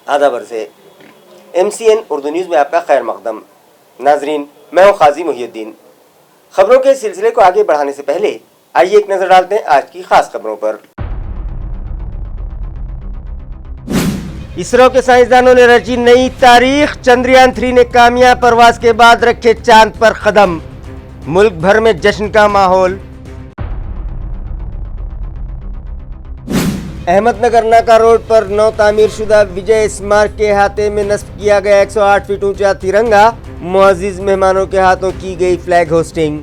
आधा बरसे MCN Urdu news में आपका खैर मकदम। नाजरीन, मैं हूँ काजी मुहियुद्दीन। खबरों के सिलसिले को आगे बढ़ाने से पहले आइए एक नजर डालते हैं आज की खास खबरों पर। इसरो के साइंसदानों ने रची नई तारीख। चंद्रयान 3 ने कामयाब परवाज के बाद रखे चांद पर कदम। मुल्क भर में जश्न का माहौल। अहमदनगर नाका रोड पर नौ तामीर शुदा विजय स्मारक के अहाते में नस्ब किया गया 108 फीट ऊंचा तिरंगा। मुअज़्ज़िज़ मेहमानों के हाथों की गई फ्लैग होस्टिंग।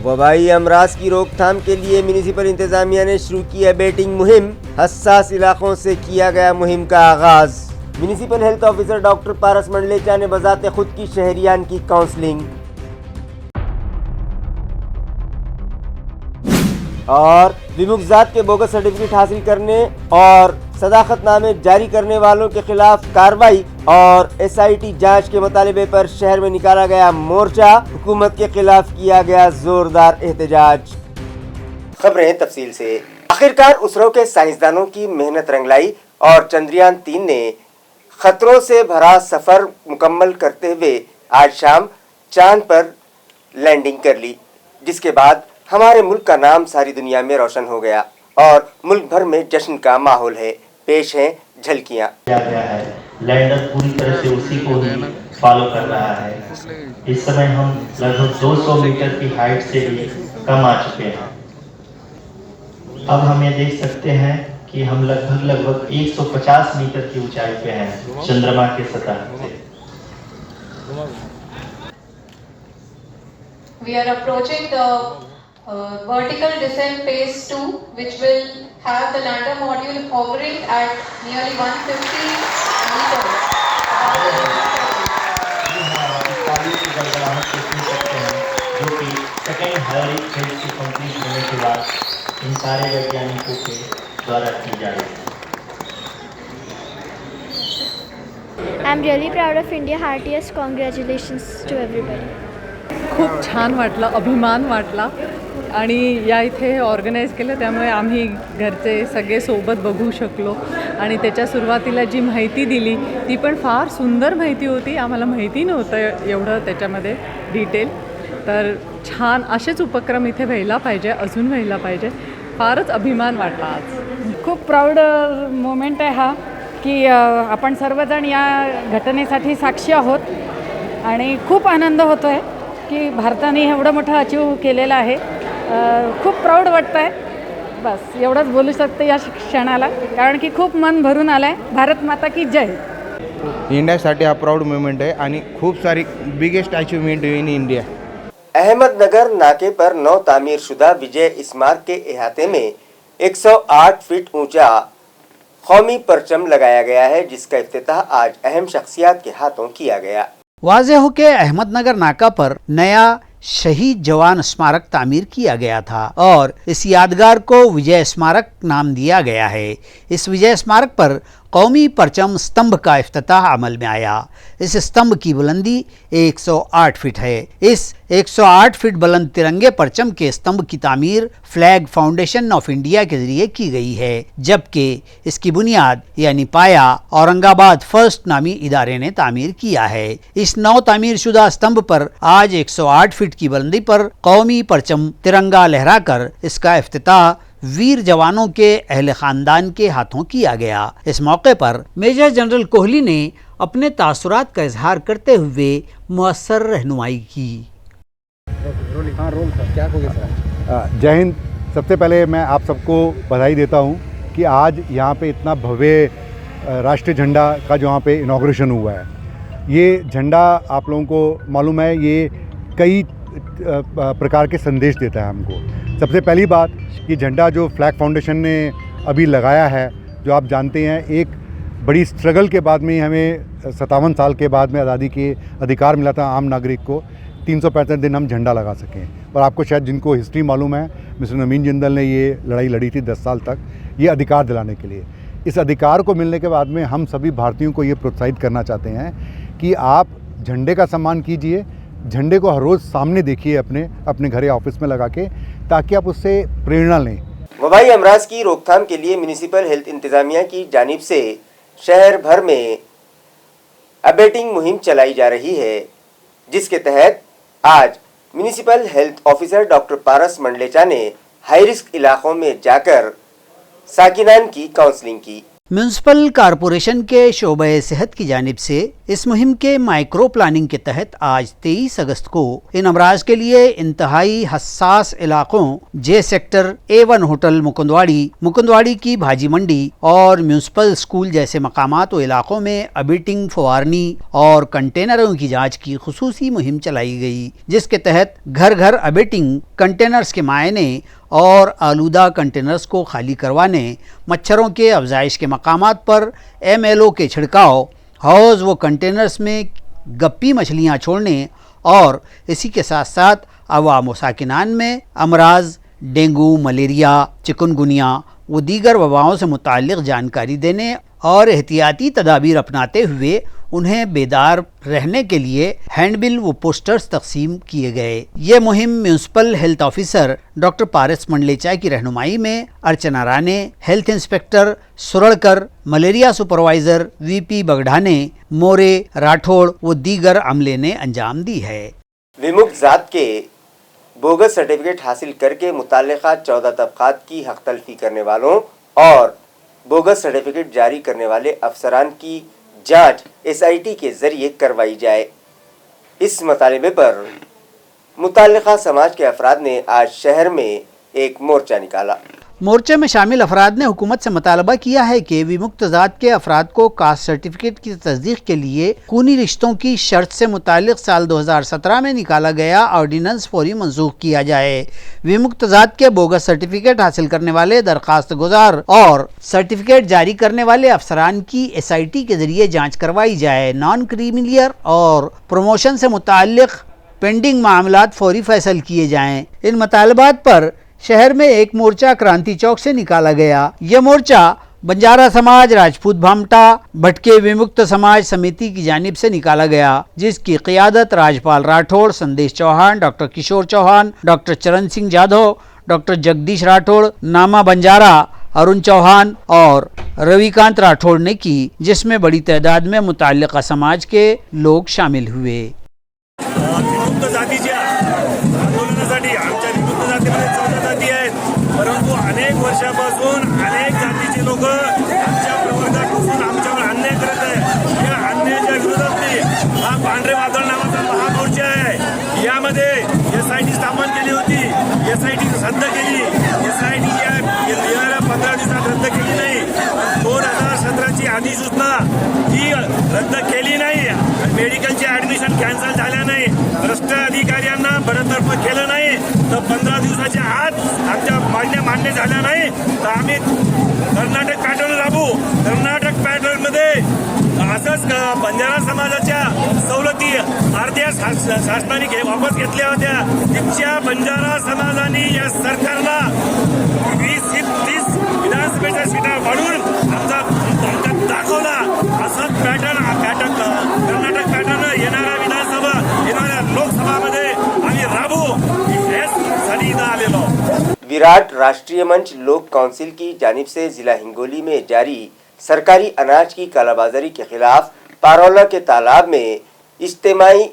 वबाई अमराज की रोकथाम के लिए म्युनिसिपल इंतजामिया ने शुरू की है बेटिंग मुहिम। हसास इलाकों से किया गया मुहिम का आगाज। Municipal health officer doctor Paras Mandlecha ने बजाते खुद की शहरियान की काउंसलिंग। और विमुक्त के बोगस सर्टिफिकेट हासिल करने और सदाकतनामे जारी करने वालों के खिलाफ कार्रवाई और SIT जांच के मुतालिबे पर शहर में निकाला गया मोर्चा। हुकूमत के खिलाफ किया गया जोरदार एहतजाज। खबरें तफसील से। आखिरकार इसरो के साइंसदानों की मेहनत रंग लाई और चंद्रयान 3 ने खतरों से भरा सफर मुकम्मल करते हुए आज शाम चांद पर लैंडिंग कर ली, जिसके बाद हमारे मुल्क का नाम सारी दुनिया में रोशन हो गया और मुल्क भर में जश्न का माहौल है। पेश हैं झलकियां। लैंडर पूरी तरह से उसी को ही फॉलो कर रहा है। इस समय हम लगभग 200 मीटर की हाइट से भी कम आ चुके हैं। अब हम ये देख सकते हैं कि हम लगभग 150 मीटर की ऊंचाई पे हैं चंद्रमा के सतह से। We are approaching the vertical descent phase 2, which will have the lander module hovering at nearly 150 meters. जो कि सेकेंड हायर फेज की कंप्लीट होने के बाद इन सारे वैज्ञानिकों के द्वारा की जा रही है। I'm really proud of India. Heartiest congratulations to everybody. खूप छान वाटलं, अभिमान वाटला आणि या इथे ऑर्गनाईज केलं त्यामुळे आम्ही घरचे सगळे सोबत बघू शकलो आणि त्याच्या सुरुवातीला जी माहिती दिली ती पण फार सुंदर माहिती होती. आम्हाला माहिती नव्हतं एवढं त्याच्यामध्ये डिटेल. तर छान असेच उपक्रम इथे व्हायला पाहिजे, अजून व्हायला पाहिजे. फारच अभिमान वाटला आज. खूप प्राऊड मोमेंट आहे हा की आपण सर्वजण या घटनेसाठी साक्षी आहोत आणि खूप आनंद होतो आहे की भारताने एवढं मोठं अचीव केलेलं आहे. खूप प्राऊड वाटतं आहे. बस एवढंच बोलू शकते या क्षणाला, कारण की खूप मन भरून आलं आहे. भारत माता की जय. इंडियासाठी हा प्राऊड मोमेंट आहे आणि खूप सारी biggest achievement in India. Ahmednagar नाके पर नौ तामीर शुदा विजय स्मारक के अहाते में 108 फीट ऊंचा कौमी परचम लगाया गया है, जिसका इफ्तिताह आज अहम शख्सियत के हाथों किया गया। वाज़ेह हो के अहमदनगर नाका पर नया शहीद जवान स्मारक तामीर किया गया था और इस यादगार को विजय स्मारक नाम दिया गया है। इस विजय स्मारक पर कौमी परचम स्तंभ का इफ्तिताह अमल में आया। इस स्तंभ की बुलंदी 108 फीट है। इस 108 फीट बुलंद तिरंगे परचम के स्तंभ की तामीर फ्लैग फाउंडेशन ऑफ इंडिया के जरिए की गई है, जबकि इसकी बुनियाद यानी पाया औरंगाबाद फर्स्ट नामी इदारे ने तामीर किया है। इस नौ तामीर शुदा स्तंभ पर आज 108 फीट की बुलंदी पर कौमी परचम तिरंगा लहराकर इसका इफ्तिताह वीर जवानों के अहले खानदान के हाथों किया गया। इस मौके पर मेजर जनरल कोहली ने अपने तासुरात का इजहार करते हुए मुअस्सर रहनुमाई की। जय हिंद। सबसे पहले मैं आप सबको बधाई देता हूं कि आज यहाँ पे इतना भव्य राष्ट्रीय झंडा का जो यहाँ पे इनॉग्रेशन हुआ है। ये झंडा आप लोगों को मालूम है, ये कई प्रकार के संदेश देता है हमको। सबसे पहली बात, ये झंडा जो फ्लैग फाउंडेशन ने अभी लगाया है, जो आप जानते हैं एक बड़ी स्ट्रगल के बाद में हमें 57 साल के बाद में आज़ादी के अधिकार मिला था आम नागरिक को, 365 दिन हम झंडा लगा सकें। और आपको शायद जिनको हिस्ट्री मालूम है, मिस्टर नवीन जिंदल ने ये लड़ाई लड़ी थी 10 साल तक ये अधिकार दिलाने के लिए। इस अधिकार को मिलने के बाद में हम सभी भारतीयों को ये प्रोत्साहित करना चाहते हैं कि आप झंडे का सम्मान कीजिए, झंडे को हर रोज़ सामने देखिए अपने घर या ऑफिस में लगा के, ताकि आप उससे प्रेरणा लें। वबाई अमराज की रोकथाम के लिए म्यूनिसिपल हेल्थ इंतजामिया की जानिब से शहर भर में अबेटिंग मुहिम चलाई जा रही है, जिसके तहत आज municipal health officer doctor Paras Mandlecha ने हाई रिस्क इलाकों में जाकर साकिनान की काउंसलिंग की। म्यूनसिपल कॉरपोरेशन के शोबे सेहत की जानिब से इस मुहिम के माइक्रो प्लानिंग के तहत आज 23 अगस्त को इन अमराज के लिए इंतहाई हसास इलाकों जे सेक्टर A1 होटल मुकुंदवाड़ी की भाजी मंडी और म्यूनसिपल स्कूल जैसे मकामात व इलाकों में अबिटिंग, फवारनी और कंटेनरों की जांच की खुसूसी मुहिम चलाई गई, जिसके तहत घर घर अबिटिंग कंटेनर्स के मायने और आलूदा कंटेनर्स को खाली करवाने, मच्छरों के अफजाइश के मकामात पर MLO के छिड़काव, हौज व कंटेनर्स में गप्पी मछलियाँ छोड़ने और इसी के साथ साथ अवाम व साकिनान में अमराज, डेंगू, मलेरिया, चिकनगुनिया व दीगर वबाओं से मुताल्लिक़ जानकारी देने और एहतियाती तदाबीर अपनाते हुए उन्हें बेदार रहने के लिए हैंडबिल व पोस्टर्स तकसीम किए गए। ये मुहिम municipal health officer doctor Paras Mandlecha की रहनुमाई में Archana Rane, health inspector Suradkar, malaria supervisor VP Bagdhane, More, Rathod व दीगर अमले ने अंजाम दी है। विमुक्त जात के बोगस सर्टिफिकेट हासिल करके मुताल्लिका 14 तबकात की हक तलफी करने वालों और बोगस सर्टिफिकेट जारी करने वाले अफसरान की जांच SIT के जरिए करवाई जाए। इस मुतालिबे पर मुताल्लिका समाज के अफराद ने आज शहर में एक मोर्चा निकाला। मोर्चे में शामिल अफराद ने हुकूमत से मुतालबा किया है कि विमुक्त जात के अफराद को कास्ट सर्टिफिकेट की तस्दीक के लिए खूनी रिश्तों की शर्त से मुतालिक साल 2017 में निकाला गया ऑर्डिनेंस फौरी मंसूख किया जाए। विमुक्त जात के बोगस सर्टिफिकेट हासिल करने वाले दरखास्त गुजार और सर्टिफिकेट जारी करने वाले अफसरान की SIT के जरिए जाँच करवाई जाए। नॉन क्रीमिलियर और प्रमोशन से मुतालिक पेंडिंग मामलात फौरी फैसल किए जाएँ। इन मुतालबात पर शहर में एक मोर्चा क्रांति चौक से निकाला गया। यह मोर्चा बंजारा समाज, राजपूत भामटा, भटके विमुक्त समाज समिति की जानिब से निकाला गया, जिसकी क़ियादत राजपाल राठौड़, संदेश चौहान, डॉक्टर किशोर चौहान, डॉक्टर चरण सिंह जाधव, डॉक्टर जगदीश राठौड़, नामा बंजारा, अरुण चौहान और रविकांत राठौड़ ने की, जिसमें बड़ी तादाद में मुताल्लिका समाज के लोग शामिल हुए। परंतु अनेक वर्षापासून अनेक जातीचे लोक आमच्या प्रवर्गात घुसून आमच्यावर अन्याय करत आहे। या अन्यायाच्या विरोधात हा पांढरे वादळ नावाचा महामोर्चा आहे। यामध्ये SIT स्थापन केली होती, SIT रद्द केली, SIT येणाऱ्या 15 दिवसात रद्द केली नाही। 2017ची अधिसूचना ही रद्द केली नाही। मेडिकलचे ऍडमिशन कॅन्सल झाल्या नाही, भ्रष्ट अधिकाऱ्यांना बडतर्फ केलं नाही, तर 15 दिवसाच्या आत आमच्या मागण्या मान्य झाल्या नाही तर आम्ही कर्नाटक पॅटर्न राबवू। कर्नाटक पॅटर्न मध्ये असंच बंजारा समाजाच्या सवलती अर्ध्या शासनाने वापस घेतल्या होत्या। तिथच्या बंजारा समाजाने या सरकारला 20-30 विधानसभेच्या सीटा वाढवून आमचा दाखवला। असंच पॅटर्न कर्नाटक पॅटर्न येणाऱ्या विधानसभा, येणाऱ्या लोकसभामध्ये आम्ही राबवू, हेसाठी इथं आलेलो। विराट राष्ट्रीय मंच लोक काउंसिल की जानिब से जिला हिंगोली में जारी सरकारी अनाज की कालाबाजारी के खिलाफ पारोला के तालाब में इज्तिमाई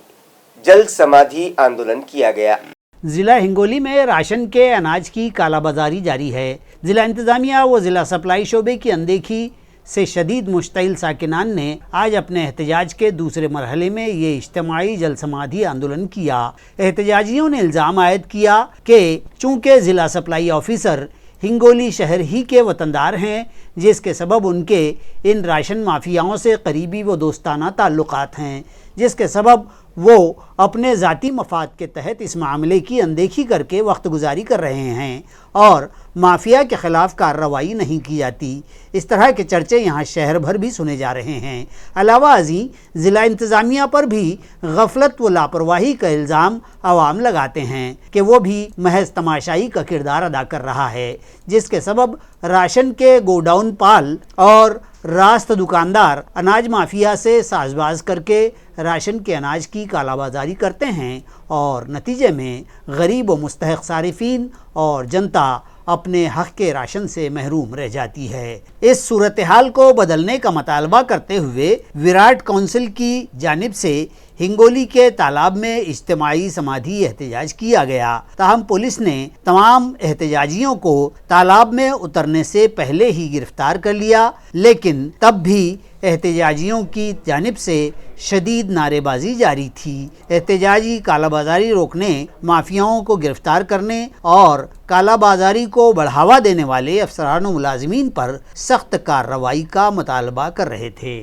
जल समाधि आंदोलन किया गया। जिला हिंगोली में राशन के अनाज की कालाबाजारी जारी है। जिला इंतजामिया व जिला सप्लाई शोबे की अनदेखी से शदीद मुश्तइल साकिनान ने आज अपने एहतजाज के दूसरे मरहले में ये इज्तिमाई जल समाधि आंदोलन किया। एहतजाजियों ने इल्ज़ाम आयद किया कि चूँकि ज़िला सप्लाई ऑफिसर हिंगोली शहर ही के वतनदार हैं, जिसके सबब उनके इन राशन माफियाओं से करीबी व दोस्ताना ताल्लुकात हैं, जिसके सबब वो अपने ज़ाती मफाद के तहत इस मामले की अनदेखी करके वक्त गुजारी कर रहे हैं और माफिया के ख़िलाफ़ कार्रवाई नहीं की जाती। इस तरह के चर्चे यहाँ शहर भर भी सुने जा रहे हैं। अलावा अजी ज़िला इंतज़ामिया पर भी गफलत व लापरवाही का इल्ज़ाम अवाम लगाते हैं कि वो भी महज तमाशाई का किरदार अदा कर रहा है, जिसके सबब राशन के गोडाउन पाल और रास्त दुकानदार अनाज माफिया से साजबाज करके राशन के अनाज की कालाबाजारी करते हैं और नतीजे में गरीब व मुस्तहक सारिफीन और जनता अपने हक के राशन से महरूम रह जाती है। इस सूरत हाल को बदलने का मुतालबा करते हुए विराट काउंसिल की जानिब से हिंगोली के तालाब में इज्तिमाई समाधी एहतजाज किया गया। ताहम पुलिस ने तमाम एहतजाजियों को तालाब में उतरने से पहले ही गिरफ्तार कर लिया, लेकिन तब भी एहतजाजियों की जानिब से शदीद नारेबाजी जारी थी। एहतजाजी कालाबाजारी रोकने, माफियाओं को गिरफ्तार करने और कालाबाजारी को बढ़ावा देने वाले अफसरान व मुलाजिमीन पर सख्त कार्रवाई का मुतालबा कर रहे थे।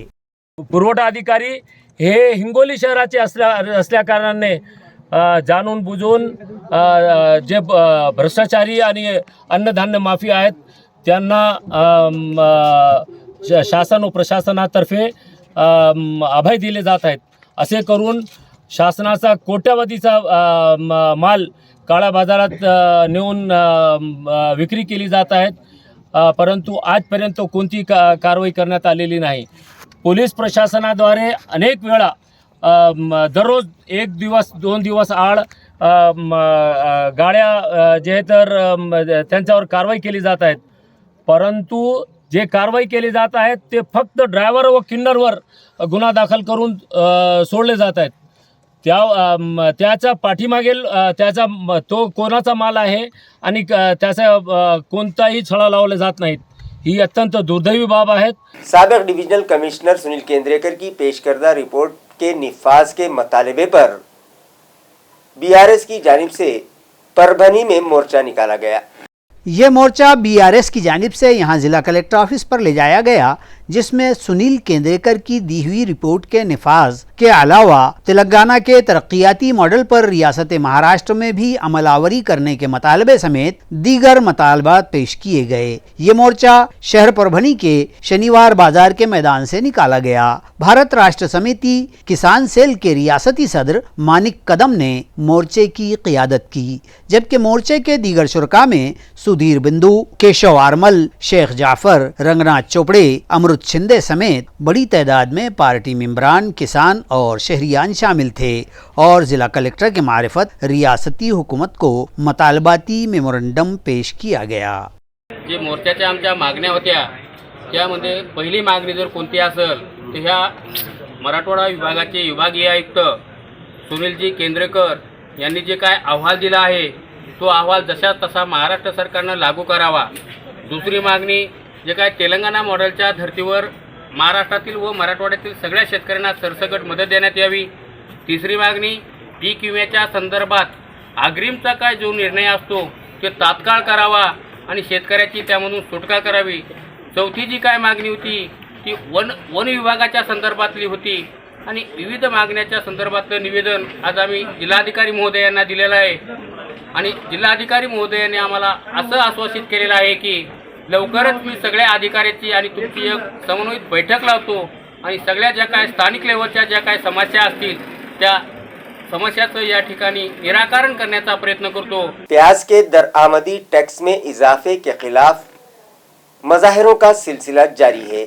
पुरवठा अधिकारी हे हिंगोली शहराचे असल्या कारणाने जाणून बुजून जे भ्रष्टाचारी आणि अन्नधान्य माफिया आहेत त्यांना शासन व प्रशासनातर्फे अभय दिले जात आहेत। असे करून शासनाचा कोट्यवधीचा माल काळ्या बाजारात नेऊन विक्री केली जात आहेत, परंतु आजपर्यंत कोणती कारवाई करण्यात आलेली नाही। पोलीस प्रशासनाद्वारे अनेक वेळा दररोज 1 दिवस 2 दिवस आड गाड्या जे तर त्यांच्यावर कारवाई केली जात आहेत, परंतु जे कारवाई केली जात आहेत ते फक्त ड्रायव्हर व किन्नरवर गुन्हा दाखल करून सोडले जात आहेत। त्याच्या पाठीमागील त्याचा तो कोणाचा माल आहे आणि त्याचा कोणताही छळा लावले जात नाहीत, ही अत्यंत दुर्दैवी बाब है। साबिक डिविजनल कमिश्नर सुनील केंद्रेकर की पेश करदा रिपोर्ट के निफाज के मुतालबे पर बीआरएस की जानिब से परभनी में मोर्चा निकाला गया। ये मोर्चा बीआरएस की जानिब से यहाँ जिला कलेक्टर ऑफिस पर ले जाया गया, जिसमें सुनील केंद्रेकर की दी हुई रिपोर्ट के निफाज के अलावा तेलंगाना के तरक्याती मॉडल पर रियासत महाराष्ट्र में भी अमलावरी करने के मुतालबे समेत दीगर मुतालबात पेश किए गए। ये मोर्चा शहर परभनी के शनिवार बाजार के मैदान से निकाला गया। भारत राष्ट्र समिति किसान सेल के रियासती सदर मानिक कदम ने मोर्चे की क़ियादत की, जबकि मोर्चे के दीगर शुरका में सुधीर बिंदु, केशव आरमल, शेख जाफर, रंगनाथ चोपड़े, अमृत शिंदे समेत बड़ी तादाद में पार्टी मेंबरान, किसान और शहरियान शामिल थे और जिला कलेक्टर के मारिफत रियासती हुकूमत को मुतालबाती मेमोरेंडम पेश किया गया। जे मोर्चाच्या आमच्या मागण्या होत्या त्यामध्ये पहिली मागणी जर कोणती असेल तर ह्या मराठवाडा विभागाचे विभागीय आयुक्त सुनीलजी केंद्रेकर यांनी जे काय अहवाल दिला आहे तो अहवाल जसा तसा महाराष्ट्र सरकारने लागू करावा। दुसरी मागणी जे काय तेलंगणा मॉडेलच्या धर्तीवर महाराष्ट्रातील व मराठवाड्यातील सगळ्या शेतकऱ्यांना सरसकट मदत देण्यात यावी। तिसरी मागणी पीक विम्याच्या संदर्भात अग्रिमचा काय जो निर्णय असतो ते तात्काळ करावा आणि शेतकऱ्याची त्यामधून सुटका करावी। चौथी जी काय मागणी होती ती वन विभागाच्या संदर्भातली होती आणि विविध मागण्याच्या संदर्भातलं निवेदन आज आम्ही जिल्हाधिकारी महोदयांना दिलेलं आहे आणि जिल्हाधिकारी महोदयांनी आम्हाला असं आश्वासित केलेलं आहे की लवकरच मी सगळ्या अधिकाऱ्यांची आणि तुमची एक समन्वयित बैठक लावतो आणि सगळ्या ज्या काय स्थानिक लेवलच्या ज्या काय समस्या असतील त्या समस्याचं या ठिकाणी निराकरण करण्याचा प्रयत्न करतो। प्याज के दरआमदी टैक्स में इजाफे के खिलाफ मजाहिरों का सिलसिला जारी है।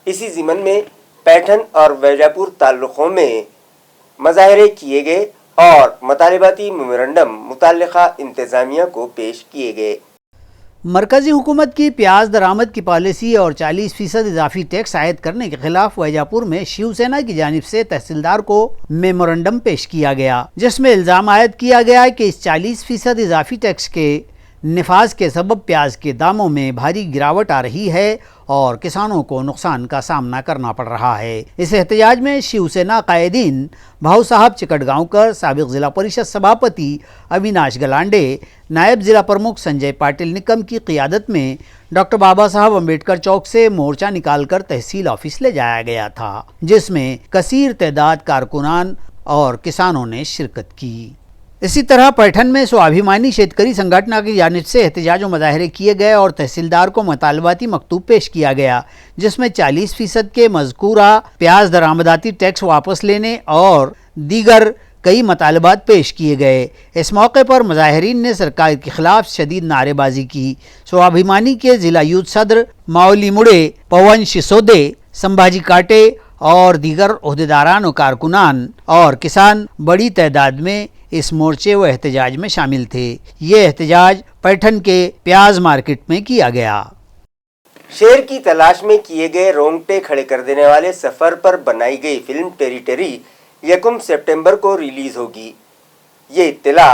इसी ज़िमन में पैठन और वैजापुर ताल्लुकों में मजाहरे किए गए और मुतालिबाती मेमोरेंडम मुताल्लिका इंतज़ामिया को पेश किए गए। मरकजी हुकूमत की प्याज दरामद की पॉलिसी और 40% इजाफी टैक्स आयद करने के खिलाफ वैजापुर में शिवसेना की जानिब से तहसीलदार को मेमोरेंडम पेश किया गया, जिसमें इल्ज़ाम आयद किया गया कि इस 40% इजाफी टैक्स के निफाज के सबब प्याज के दामों में भारी गिरावट आ रही है और किसानों को नुकसान का सामना करना पड़ रहा है। इस एहतजाज में शिवसेना कायदीन भाऊ साहब चिकटगांवकर, साबिक जिला परिषद सभापति अविनाश गलांडे, नायब जिला प्रमुख संजय पाटिल निकम की क़ियादत में डॉक्टर बाबा साहब अम्बेडकर चौक से मोर्चा निकालकर तहसील ऑफिस ले जाया गया था, जिसमें कसीर तादाद कारकुनान और किसानों ने शिरकत की। इसी तरह पैठन में स्वाभिमानी शेतकरी संगठन की जानिब से एहतजाज व मुजाहरे किए गए और तहसीलदार को मुतालबाती मकतूब पेश किया गया, जिसमें 40% के मज़कूरा प्याज दरामदाती टैक्स वापस लेने और दीगर कई मुतालबात पेश किए गए। इस मौके पर मुजाहिरीन ने सरकार के खिलाफ शदीद नारेबाजी की। स्वाभिमानी के जिला यूथ सदर माओली मुड़े, पवन सिसोदे, संभाजी काटे और दीगर ओहदेदारान और कारकुनान और किसान बड़ी तादाद में इस मोर्चे व एहतजाज में शामिल थे। ये एहतजाज पैठन के प्याज मार्केट में किया गया। शेर की तलाश में किए गए रोंगटे खड़े कर देने वाले सफर पर बनाई गई फिल्म टेरिटरी 1 सितंबर को रिलीज होगी। ये इत्तला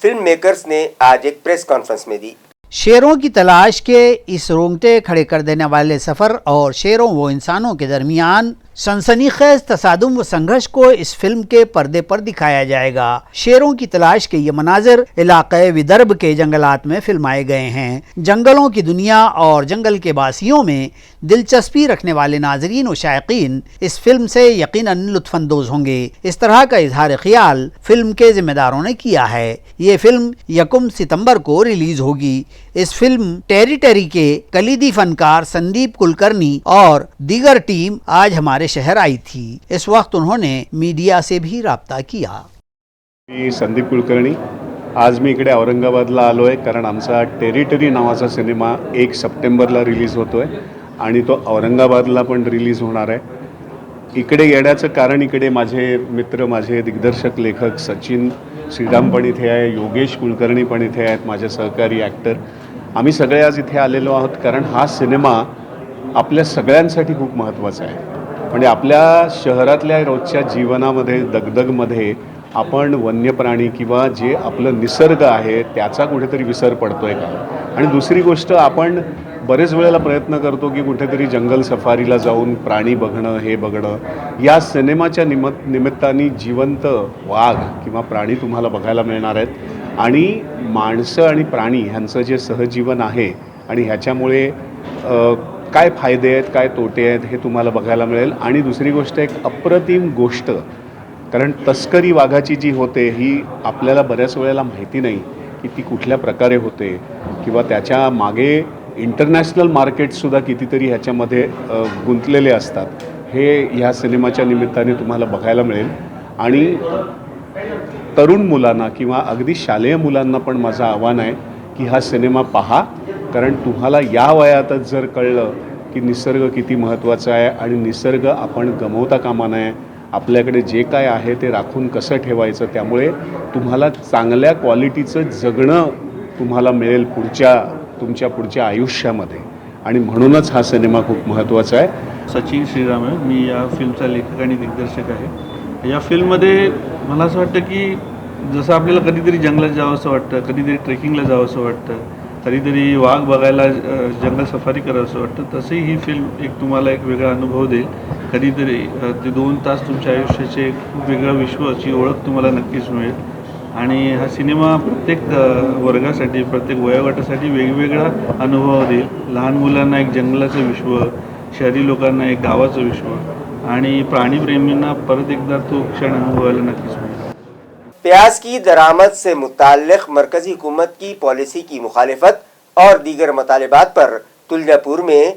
फिल्म मेकर्स ने आज एक प्रेस कॉन्फ्रेंस में दी। शेरों की तलाश के इस रोंगटे खड़े कर देने वाले सफर और शेरों व इंसानों के दरमियान सनसनीखेज तसादुम व संघर्ष को इस फिल्म के पर्दे पर दिखाया जाएगा। शेरों की तलाश के ये मनाजिर इलाक़े विदर्भ के जंगलात में फिल्माए गए हैं। जंगलों की दुनिया और जंगल के बासियों में दिलचस्पी रखने वाले नाजरीन व शायकीन इस फिल्म से यकीनन लुत्फानंदोज होंगे। इस तरह का इजहार ख्याल फिल्म के जिम्मेदारों ने किया है। ये फिल्म 1 सितंबर को रिलीज होगी। इस फिल्म टेरिटरी के कलीदी फनकार संदीप कुलकर्णी और दीगर टीम आज हमारे शहर आई थी। इस वक्त उन्होंने मीडिया से भी राब्ता किया। संदीप कुलकर्णी, आज मी इकडे औरंगाबादला आलो आहे कारण आमचा टेरिटरी नावाचा सिनेमा 1 सप्टेंबरला रिलीज होतोय आणि तो औरंगाबादला पण रिलीज होणार आहे। इकडे येण्याचं कारण इकडे माझे मित्र, माझे दिग्दर्शक लेखक सचिन श्रीराम पण इथे आहे, योगेश कुलकर्णी पण इथे आहेत, माझे सहकारी ॲक्टर। आम्ही सगळे आज इथे आलेलो आहोत कारण हा सिनेमा आपल्या सगळ्यांसाठी खूप महत्त्वाचा आहे। म्हणजे आपल्या शहरातल्या रोजच्या जीवनामध्ये दगदगमध्ये आपण वन्य प्राणी किंवा जे आपलं निसर्ग आहे त्याचा कुठेतरी विसर पडतोय का? आणि दुसरी गोष्ट, आपण बरेच वेळेला प्रयत्न करतो की कुठेतरी जंगल सफारीला जाऊन प्राणी बघणं, हे बघणं। या सिनेमाच्या निमित्ताने जिवंत वाघ किंवा प्राणी तुम्हाला बघायला मिळणार आहेत आणि माणसं आणि प्राणी ह्यांचं जे सहजीवन आहे आणि ह्याच्यामुळे काय फायदे आहेत, काय तोटे आहेत हे तुम्हाला बघायला मिळेल। आणि दुसरी गोष्ट, एक अप्रतिम गोष्ट, कारण तस्करी वाघाची जी होते ही आपल्याला बऱ्याच वेळेला माहिती नाही की ती कुठल्या प्रकारे होते किंवा त्याच्या मागे इंटरनॅशनल मार्केटसुद्धा कितीतरी ह्याच्यामध्ये गुंतलेले असतात। हे ह्या सिनेमाच्या निमित्ताने तुम्हाला बघायला मिळेल। आणि तरुण मुलांना किंवा अगदी शालेय मुलांना पण माझं आव्हान आहे की हा सिनेमा पहा, कारण तुम्हाला या वयातच जर कळलं की निसर्ग किती महत्त्वाचा आहे आणि निसर्ग आपण गमावता कामा नये, आपल्याकडे जे काय आहे ते राखून कसं ठेवायचं, त्यामुळे तुम्हाला चांगल्या क्वालिटीचं जगणं तुम्हाला मिळेल तुमच्या पुढच्या आयुष्यामध्ये। आणि म्हणूनच हा सिनेमा खूप महत्त्वाचा आहे। सचिन श्रीराम आहे, मी या फिल्मचा लेखक आणि दिग्दर्शक आहे। या फिल्ममध्ये मला असं वाटतं की जसं आपल्याला कधीतरी जंगलात जावं असं वाटतं, कधीतरी ट्रेकिंगला जावं असं वाटतं, कधीतरी वाघ बघायला जंगल सफारी करावं असं वाटतं, तसंही ही फिल्म एक तुम्हाला एक वेगळा अनुभव देईल। कधीतरी ते 2 तास तुमच्या आयुष्याचे खूप वेगळं विश्वाची ओळख तुम्हाला नक्कीच मिळेल। आणि हा सिनेमा प्रत्येक वर्गासाठी, प्रत्येक वयोगटासाठी वेगवेगळा अनुभव देईल। लहान मुलांना एक जंगलाचं विश्व, शहरी लोकांना एक गावाचं विश्व आणि प्राणीप्रेमींना परत एकदा तो क्षण अनुभवायला नक्कीच मिळेल। प्याज की दरामद से मुताल्लिक मरकजी हुकूमत की पॉलिसी की मुखालिफत और दीगर मुतालिबात पर तुलजापुर में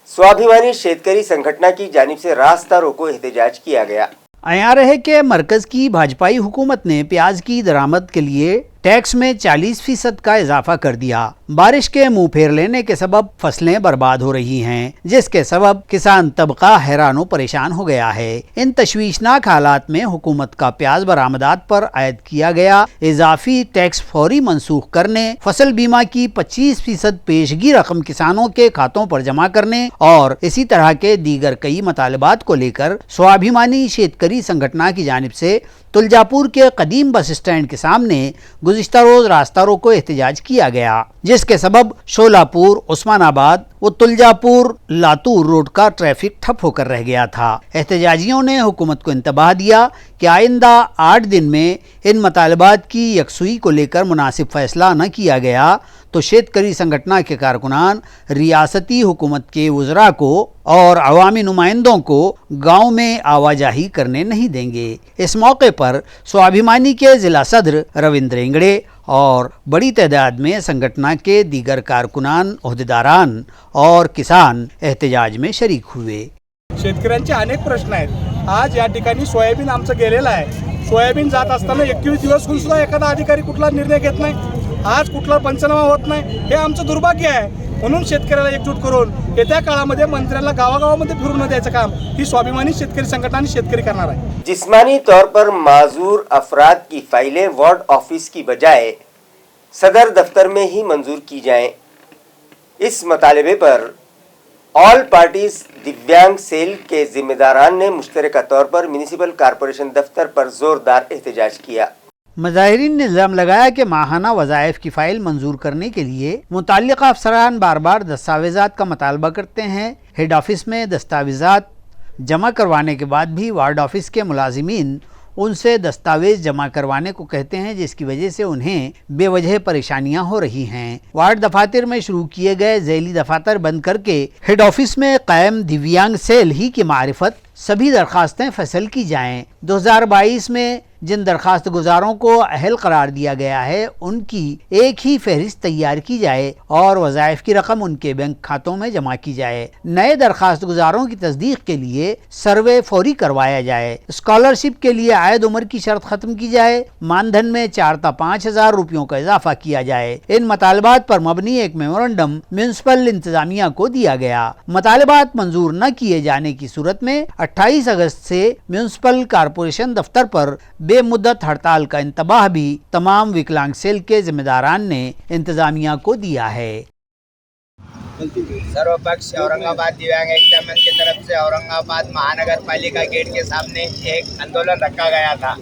स्वाभिमानी शेतकरी संगठन की जानिब से रास्ता रोको एहतजाज किया गया। आयार है कि मरकज की भाजपाई हुकूमत ने प्याज की दरामद के लिए टैक्स में 40% का इजाफा कर दिया। बारिश के मुंह फेर लेने के सबब फसलें बर्बाद हो रही हैं, जिसके सबब किसान तबका हैरान परेशान हो गया है। इन तशवीशनाक हालात में हुकूमत का प्याज बरामदात पर आयद किया गया इजाफी टैक्स फौरी मनसूख करने, फसल बीमा की 25% पेशगी रकम किसानों के खातों पर जमा करने और इसी तरह के दीगर कई मुतालिबात को लेकर स्वाभिमानी शेतकरी संगठन की जानिब से तुलजापुर के कदीम बस स्टैंड के सामने गुज़िश्ता रोज रास्ता रोको एहतजाज किया गया, जिसके सबब शोलापुर, उस्मानाबाद व तुलजापुर लातूर रोड का ट्रैफिक ठप होकर रह गया था। एहतजाजियों ने हुकूमत को इंतबाह दिया कि आइंदा 8 दिन में इन मुतालबात की यकसुई को लेकर मुनासिब फैसला न किया गया तो शेतकरी संगठन के कारकुनान रियासती हुकूमत के वज़रा को और अवामी नुमाइंदों को गाँव में आवाजाही करने नहीं देंगे। इस मौके पर स्वाभिमानी के जिला सदर रविंद्र इंगड़े और बड़ी तादाद में संगठन के दीगर कारकुनान, ओहदेदारान और किसान एहतजाज में शरीक हुए। शेतकऱ्यांचे अनेक प्रश्न आहेत। आज या ठिकाणी सोयाबीन आमचं गेलेलं आहे। सोयाबीन जात असताना 21 दिवस सुद्धा एखादा अधिकारी कुठला निर्णय घेत नाही। आज कुठला पंचनामा होत नाही, हे आमचं दुर्भाग्य आहे। म्हणून शेतकऱ्याला एकजूट करून येत्या काळामध्ये मंत्र्यांना गावागावामध्ये फिरून द्यायचं काम ही स्वाभिमानी शेतकरी संघटना आणि शेतकरी करणार आहे। जिस्मानी तौर पर माजूर अफराद की फाइलें वार्ड ऑफिस की बजाय सदर दफ्तर में ही मंजूर की जाएं। इस मुतालबे पर ऑल पार्टीज दिव्यांग सेल के जिम्मेदारान ने मुश्तरका तौर पर म्यूनिसिपल कॉरपोरेशन दफ्तर पर जोरदार एहतजाज किया। मुजाहिरीन ने इल्ज़ाम लगाया कि माहाना वज़ाइफ की फ़ाइल मंजूर करने के लिए मुतल्लिक़ा अफसरान बार बार दस्तावेज़ात का मुतालबा करते हैं। हेड ऑफिस में दस्तावेज़ात जमा करवाने के बाद भी वार्ड ऑफिस के मुलाजिमीन उनसे दस्तावेज जमा करवाने को कहते हैं, जिसकी वजह से उन्हें बेवजह परेशानियां हो रही हैं। वार्ड दफातर में शुरू किए गए झैली दफातर बंद करके हेड ऑफिस में कायम दिव्यांग सेल ही की मारिफत सभी दरखास्तें फैसल की जाएं। 2022 में जिन दरखास्त गुजारों को अहल करार दिया गया है उनकी एक ही फहरिस्त तैयार की जाए और वज़ाइफ की रकम उनके बैंक खातों में जमा की जाए। नए दरखास्त गुजारों की तस्दीक के लिए सर्वे फौरी करवाया जाए। स्कॉलरशिप के लिए आयद उम्र की शर्त खत्म की जाए। मानधन में 4 ता 5 हज़ार रुपयों का इजाफा किया जाए। इन मुतालबात पर मबनी एक मेमोरेंडम म्यूनिसिपल इंतजामिया को दिया गया। मुतालबात मंजूर न किए जाने की सूरत में 28 अगस्त से म्यूनिसिपल कॉरपोरेशन दफ्तर पर बेमुद्दत हड़ताल का इंतबाह भी तमाम विकलांग सेल के जिम्मेदारान ने इंतजामिया को दिया है। सर्वपक्ष औरंगाबाद दिव्यांग एकता मंच की तरफ से औरंगाबाद महानगर पालिका गेट के सामने एक आंदोलन रखा गया था।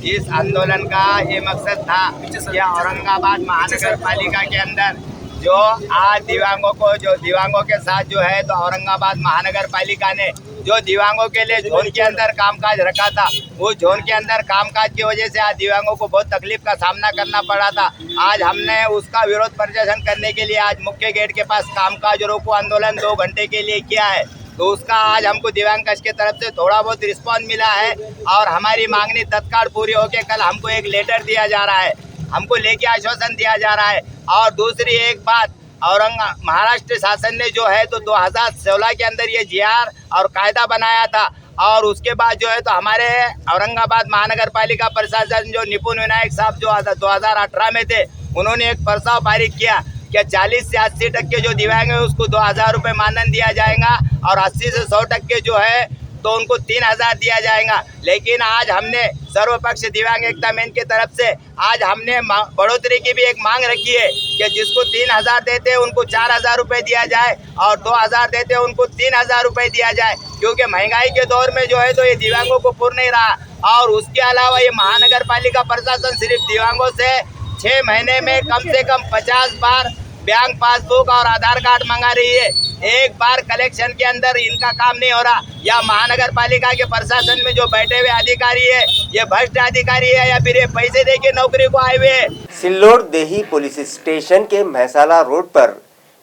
इस आंदोलन का ये मकसद था कि औरंगाबाद महानगर पालिका के अंदर जो आज दिव्यांगों के साथ जो है, तो औरंगाबाद महानगर पालिका ने जो दिव्यांगों के लिए जोन के अंदर कामकाज रखा था, वो जोन के अंदर कामकाज की वजह से आज दिव्यांगों को बहुत तकलीफ का सामना करना पड़ा था। आज हमने उसका विरोध प्रदर्शन करने के लिए आज मुख्य गेट के पास कामकाज रोको आंदोलन 2 घंटे के लिए किया है। तो उसका आज हमको दिव्यांग कक्ष की तरफ से थोड़ा बहुत रिस्पॉन्स मिला है और हमारी मांगनी तत्काल पूरी होकर कल हमको एक लेटर दिया जा रहा है, हमको लेके आश्वासन दिया जा रहा है। और दूसरी एक बात, महाराष्ट्र शासन ने जो है तो 2016 के अंदर ये जीआर और कायदा बनाया था और उसके बाद जो है तो हमारे औरंगाबाद महानगर पालिका प्रशासन जो निपुण विनायक साहब जो 2018 में थे, उन्होंने एक प्रस्ताव पारित किया कि 40 से 80% जो दिव्यांग है उसको 2000 रुपये मानधन दिया जाएगा और 80 से 100% जो है तो उनको 3000 दिया जाएगा। लेकिन आज हमने सर्वपक्ष दिव्यांग एकता मंच की तरफ से आज हमने बढ़ोतरी की भी एक मांग रखी है कि जिसको 3000 देते हैं उनको 4000 रुपये दिया जाए और 2000 देते हैं उनको 3000 रुपये दिया जाए, क्योंकि महंगाई के दौर में जो है तो ये दिव्यांगों को पूर्ण नहीं रहा। और उसके अलावा ये महानगर पालिका प्रशासन सिर्फ दिव्यांगों से 6 महीने में कम से कम 50 बार बैंक पासबुक और आधार कार्ड मंगा रही है। एक बार कलेक्शन के अंदर इनका काम नहीं हो रहा। या महानगर पालिका के प्रशासन में जो बैठे हुए अधिकारी है, ये भ्रष्ट अधिकारी है या फिर ये पैसे दे के नौकरी को आए हुए है। सिल्लोड देही पुलिस स्टेशन के महसाला रोड पर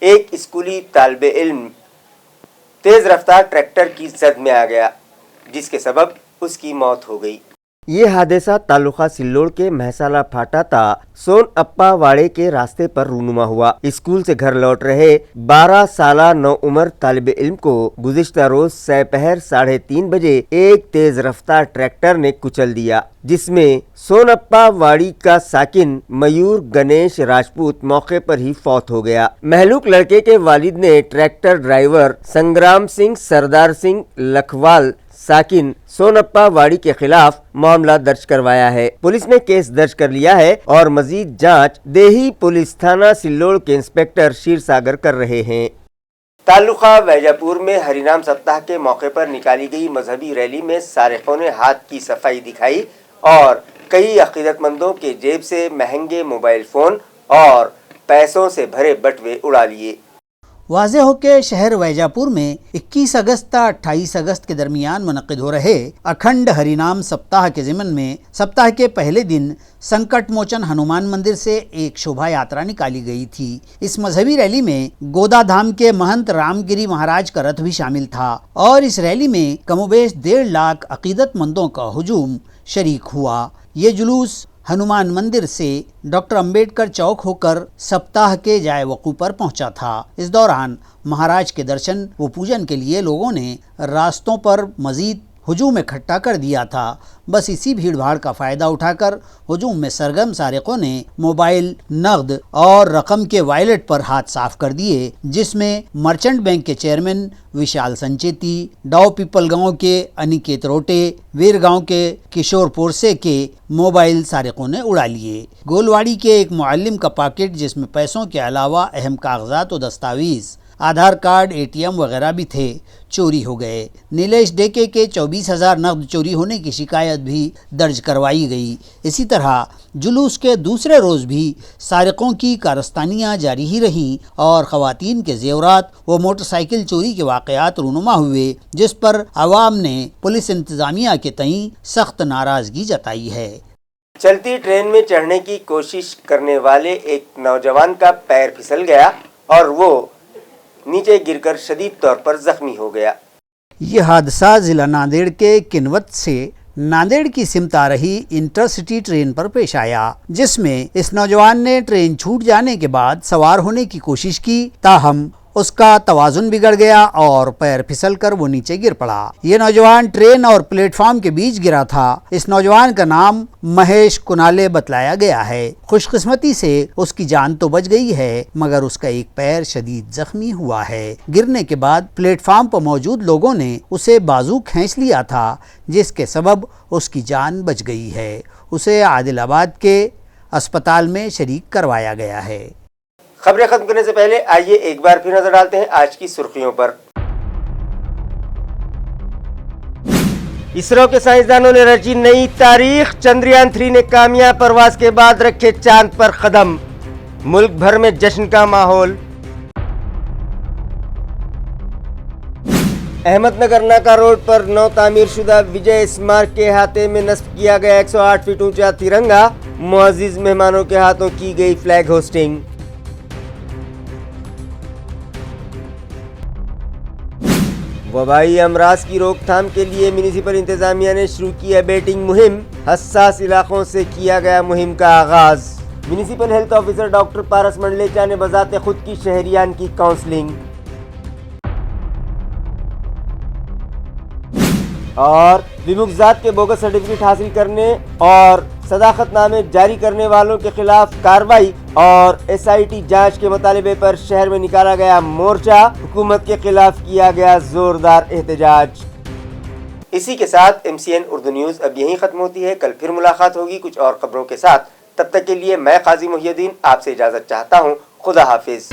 एक स्कूली तालिबे इल्म तेज रफ्तार ट्रैक्टर की जद में आ गया, जिसके सबब उसकी मौत हो गई। ये हादसा तालुका सिल्लोड के महसाला फाटा ता सोन अप्पा वाड़े के रास्ते पर रूनुमा हुआ। स्कूल से घर लौट रहे 12 साला नौ उम्र तालिबे इल्म को गुज़िश्ता रोज सपहर 3:30 बजे एक तेज रफ्तार ट्रैक्टर ने कुचल दिया, जिसमें सोनअप्पा वाड़ी का साकिन मयूर गणेश राजपूत मौके पर ही फौत हो गया। महलूक लड़के के वालिद ने ट्रैक्टर ड्राइवर संग्राम सिंह सरदार सिंह लखवाल साकिन सोनअप्पा वाड़ी के खिलाफ मामला दर्ज करवाया है। पुलिस ने केस दर्ज कर लिया है और मजीद जांच देही पुलिस थाना सिल्लोड के इंस्पेक्टर शीर सागर कर रहे हैं। तालुका वैजापुर में हरिनाम सप्ताह के मौके पर निकाली गई मजहबी रैली में सारिकों ने हाथ की सफाई दिखाई और कई अकीदतमंदों के जेब से महंगे मोबाइल फोन और पैसों से भरे बटुए उड़ा लिए। वाज़ेह हो के शहर वैजापुर में 21 अगस्त ता 28 अगस्त के दरमियान मुनक़िद हो रहे अखंड हरिनाम सप्ताह के ज़िमन में सप्ताह के पहले दिन संकट मोचन हनुमान मंदिर से एक शोभा यात्रा निकाली गई थी। इस मजहबी रैली में गोदा धाम के महंत रामगिरी महाराज का रथ भी शामिल था और इस रैली में कमोबेश 1.5 लाख अकीदतमंदों का हुजूम शरीक हुआ। ये जुलूस हनुमान मंदिर से डॉक्टर अंबेडकर चौक होकर सप्ताह के जाए वकू पर पहुंचा था। इस दौरान महाराज के दर्शन व पूजन के लिए लोगों ने रास्तों पर मजीद हुजूम इकट्ठा कर दिया था। बस इसी भीड़भाड़ का फ़ायदा उठाकर हुजूम में सरगर्म सारिकों ने मोबाइल, नकद और रकम के वॉलेट पर हाथ साफ कर दिए, जिसमें मर्चेंट बैंक के चेयरमैन विशाल संचेती, डाउ पीपल गांव के अनिकेत रोटे, वीर गांव के किशोर पोरसे के मोबाइल सारिकों ने उड़ा लिए। गोलवाड़ी के एक मुअल्लिम का पॉकेट जिसमें पैसों के अलावा अहम कागजात और दस्तावेज, आधार कार्ड, ATM वगैरह भी थे, चोरी हो गए। नीलेश डेके के 24,000 नकद चोरी होने की शिकायत भी दर्ज करवाई गई। इसी तरह जुलूस के दूसरे रोज़ भी सारिकों की कारस्तानियाँ जारी ही रहीं और ख़वातीन के जेवरात व मोटरसाइकिल चोरी के वाक़यात रूनुमा हुए, जिस पर आवाम ने पुलिस इंतज़ामिया के तईं सख्त नाराज़गी जताई है। चलती ट्रेन में चढ़ने की कोशिश करने वाले एक नौजवान का पैर फिसल गया और वो नीचे गिरकर शदीद तौर पर जख्मी हो गया। यह हादसा जिला नांदेड़ के किनवत से नांदेड़ की सिमत आ रही इंटरसिटी ट्रेन पर पेश आया, जिसमें इस नौजवान ने ट्रेन छूट जाने के बाद सवार होने की कोशिश की, ताहम उसका तवाजुन बिगड़ गया और पैर फिसलकर वो नीचे गिर पड़ा। ये नौजवान ट्रेन और प्लेटफॉर्म के बीच गिरा था। इस नौजवान का नाम महेश कुनाले बतलाया गया है। खुशकिस्मती से उसकी जान तो बच गई है, मगर उसका एक पैर शदीद जख्मी हुआ है। गिरने के बाद प्लेटफॉर्म पर मौजूद लोगों ने उसे बाजू खींच लिया था, जिसके सबब उसकी जान बच गई है। उसे आदिलाबाद के अस्पताल में शरीक करवाया गया है। खबरें खत्म करने से पहले आइए एक बार फिर नजर डालते हैं आज की सुर्खियों पर। इसरो के साइंसदानों ने रची नई तारीख। चंद्रयान 3 ने कामयाब परवाज के बाद रखे चांद पर कदम। मुल्क भर में जश्न का माहौल। अहमदनगर नाका रोड पर नौ तामीर शुदा विजय स्मारक के अहाते में नस्ब किया गया 108 फीट ऊंचा तिरंगा। मुअज़्ज़िज़ मेहमानों के हाथों की गई फ्लैग होस्टिंग। वबाई अमराज की रोकथाम के लिए म्युनिसिपल इंतजामिया ने शुरू किया बेटिंग मुहिम। हसास इलाकों से किया गया मुहिम का आगाज। Municipal health officer doctor Paras Mandlecha ने बजाते खुद की शहरियान की काउंसलिंग। और विमुक्त के बोगस सर्टिफिकेट हासिल करने और सदाकतनामे जारी करने वालों के खिलाफ कार्रवाई और SIT जांच के मुतालिबे पर शहर में निकाला गया मोर्चा। हुकूमत के खिलाफ किया गया जोरदार एहतजाज। इसी के साथ MCN उर्दू न्यूज़ अब यहीं खत्म होती है। कल फिर मुलाकात होगी कुछ और खबरों के साथ। तब तक के लिए मैं काजी मुहियुद्दीन आपसे इजाजत चाहता हूँ। खुदा हाफिज।